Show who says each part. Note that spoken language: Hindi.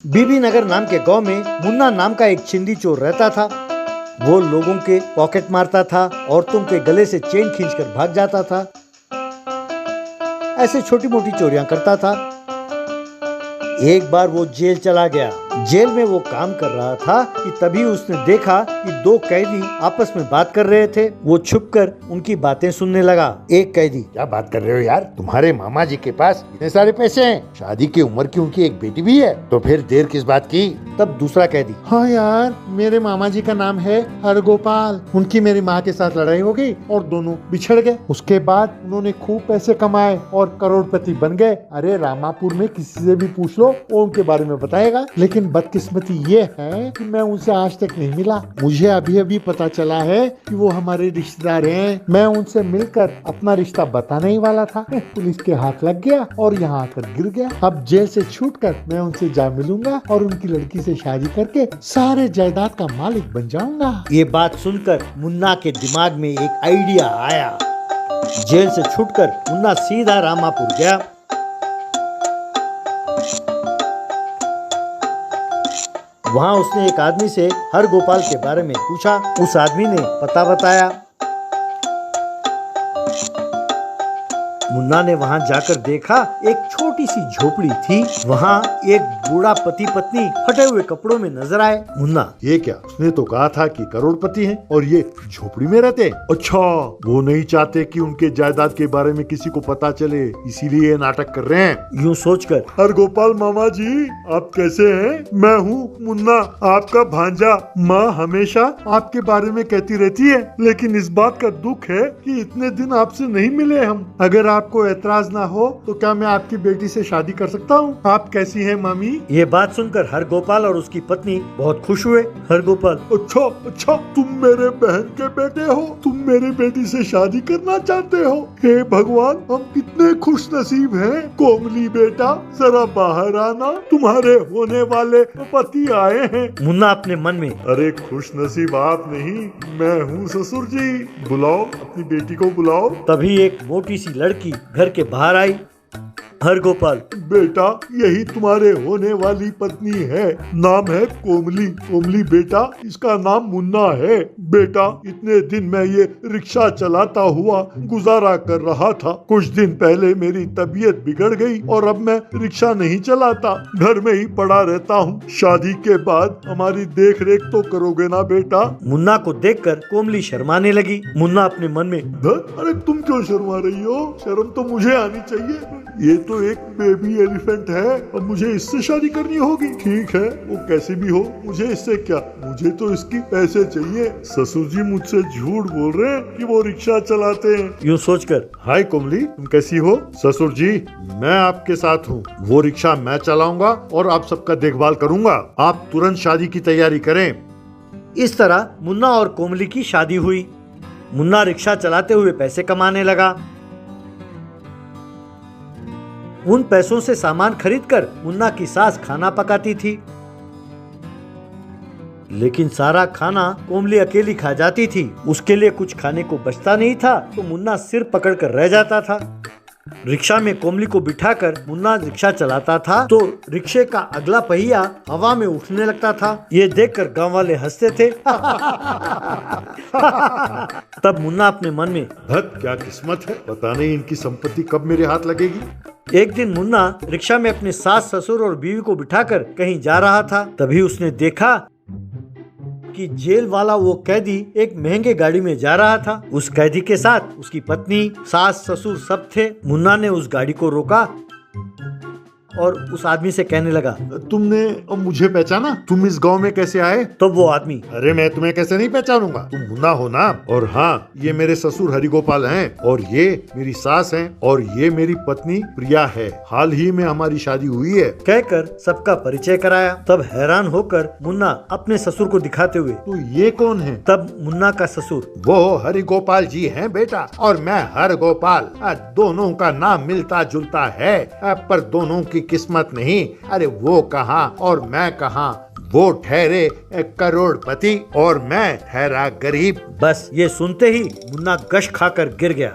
Speaker 1: बीबी नगर नाम के गांव में मुन्ना नाम का एक चिंदी चोर रहता था। वो लोगों के पॉकेट मारता था, औरतों के गले से चेन खींचकर भाग जाता था। ऐसे छोटी मोटी चोरियां करता था। एक बार वो जेल चला गया। जेल में वो काम कर रहा था कि तभी उसने देखा कि दो कैदी आपस में बात कर रहे थे। वो छुपकर उनकी बातें सुनने लगा। एक कैदी,
Speaker 2: क्या बात कर रहे हो यार? तुम्हारे मामा जी के पास इतने सारे पैसे हैं, शादी की उम्र की उनकी एक बेटी भी है, तो फिर देर किस बात की?
Speaker 1: तब दूसरा कैदी,
Speaker 3: हाँ यार, मेरे मामा जी का नाम है हरगोपाल। उनकी मेरी माँ के साथ लड़ाई हो गई और दोनों बिछड़ गए। उसके बाद उन्होंने खूब पैसे कमाए और करोड़पति बन गए। अरे रामापुर में किसी से भी पूछ लो, वो उनके बारे में बताएगा। लेकिन बदकिस्मती ये है कि मैं उनसे आज तक नहीं मिला। मुझे अभी अभी पता चला है कि वो हमारे रिश्तेदार हैं। मैं उनसे मिलकर अपना रिश्ता बताने ही वाला था, पुलिस के हाथ लग गया और यहाँ आकर गिर गया। अब जेल से छूटकर मैं उनसे जा मिलूंगा और उनकी लड़की से शादी करके सारे जायदाद का मालिक बन जाऊंगा।
Speaker 1: ये बात सुनकर मुन्ना के दिमाग में एक आइडिया आया। जेल से छूटकर मुन्ना सीधा रामापुर गया। वहाँ उसने एक आदमी से हरगोपाल के बारे में पूछा। उस आदमी ने पता बताया। मुन्ना ने वहाँ जाकर देखा, एक छोटी सी झोपड़ी थी। वहाँ एक बूढ़ा पति पत्नी फटे हुए कपड़ों में नजर आए। मुन्ना,
Speaker 3: ये क्या? उसने तो कहा था कि करोड़पति हैं और ये झोपड़ी में रहते हैं। अच्छा, वो नहीं चाहते कि उनके जायदाद के बारे में किसी को पता चले, इसीलिए ये नाटक कर रहे हैं।
Speaker 1: यूँ सोचकर,
Speaker 3: हरगोपाल मामा जी, आप कैसे हैं? मैं हूँ मुन्ना, आपका भांजा। माँ हमेशा आपके बारे में कहती रहती है, लेकिन इस बात का दुख है कि इतने दिन आपसे नहीं मिले हम। अगर आपको ऐतराज ना हो तो क्या मैं आपकी बेटी से शादी कर सकता हूँ? आप कैसी हैं मामी?
Speaker 1: ये बात सुनकर हरगोपाल और उसकी पत्नी बहुत खुश हुए। हरगोपाल,
Speaker 3: अच्छा, तुम मेरे बहन के बेटे हो, तुम मेरी बेटी से शादी करना चाहते हो? हे भगवान, हम कितने खुश नसीब हैं। कोमली बेटा, जरा बाहर आना, तुम्हारे होने वाले पति आए हैं।
Speaker 1: मुन्ना अपने मन में,
Speaker 3: अरे खुश नसीब आप नहीं, मैं हूँ ससुर जी। बुलाओ, अपनी बेटी को बुलाओ।
Speaker 1: तभी एक मोटी सी लड़की घर के बाहर आई। हरगोपाल,
Speaker 3: बेटा, यही तुम्हारे होने वाली पत्नी है, नाम है कोमली। कोमली बेटा, इसका नाम मुन्ना है। बेटा, इतने दिन मैं ये रिक्शा चलाता हुआ गुजारा कर रहा था। कुछ दिन पहले मेरी तबीयत बिगड़ गई और अब मैं रिक्शा नहीं चलाता, घर में ही पड़ा रहता हूँ। शादी के बाद हमारी देख रेख तो करोगे ना बेटा?
Speaker 1: मुन्ना को देखकर कोमली शर्माने लगी। मुन्ना अपने मन में,
Speaker 3: अरे तुम क्यों शर्मा रही हो? शर्म तो मुझे आनी चाहिए। ये तो एक बेबी एलिफेंट है और मुझे इससे शादी करनी होगी। ठीक है, वो कैसे भी हो, मुझे इससे क्या, मुझे तो इसकी पैसे चाहिए। ससुर जी मुझसे झूठ बोल रहे हैं कि वो रिक्शा चलाते हैं।
Speaker 1: यूँ सोचकर,
Speaker 3: हाय कोमली, तुम कैसी हो? ससुर जी, मैं आपके साथ हूँ। वो रिक्शा मैं चलाऊंगा और आप सबका देखभाल करूंगा। आप तुरंत शादी की तैयारी करें।
Speaker 1: इस तरह मुन्ना और कोमली की शादी हुई। मुन्ना रिक्शा चलाते हुए पैसे कमाने लगा। उन पैसों से सामान खरीदकर मुन्ना की सास खाना पकाती थी, लेकिन सारा खाना कोमली अकेली खा जाती थी। उसके लिए कुछ खाने को बचता नहीं था, तो मुन्ना सिर पकड़कर रह जाता था। रिक्शा में कोमली को बिठाकर मुन्ना रिक्शा चलाता था तो रिक्शे का अगला पहिया हवा में उठने लगता था। ये देखकर गांव वाले हंसते थे। तब मुन्ना अपने मन में,
Speaker 3: क्या किस्मत है, पता नहीं इनकी संपत्ति कब मेरे हाथ लगेगी।
Speaker 1: एक दिन मुन्ना रिक्शा में अपने सास ससुर और बीवी को बिठाकर कहीं जा रहा था। तभी उसने देखा कि जेल वाला वो कैदी एक महंगे गाड़ी में जा रहा था। उस कैदी के साथ उसकी पत्नी, सास ससुर सब थे। मुन्ना ने उस गाड़ी को रोका और उस आदमी से कहने लगा,
Speaker 3: तुमने मुझे पहचाना? तुम इस गांव में कैसे आए?
Speaker 1: तो वो आदमी,
Speaker 3: अरे मैं तुम्हें कैसे नहीं पहचानूंगा, तुम मुन्ना हो ना? और हाँ, ये मेरे ससुर हरिगोपाल हैं और ये मेरी सास हैं और ये मेरी पत्नी प्रिया है। हाल ही में हमारी शादी हुई है।
Speaker 1: कहकर सबका परिचय कराया। तब हैरान होकर मुन्ना अपने ससुर को दिखाते हुए,
Speaker 3: तो ये कौन है?
Speaker 1: तब मुन्ना का ससुर,
Speaker 2: वो हरिगोपाल जी हैं बेटा, और मैं हरगोपाल। दोनों का नाम मिलता जुलता है, पर दोनों की किस्मत नहीं। अरे वो कहाँ और मैं कहाँ? वो ठहरे करोड़पति और मैं ठहरा गरीब।
Speaker 1: बस ये सुनते ही मुन्ना गश खाकर गिर गया।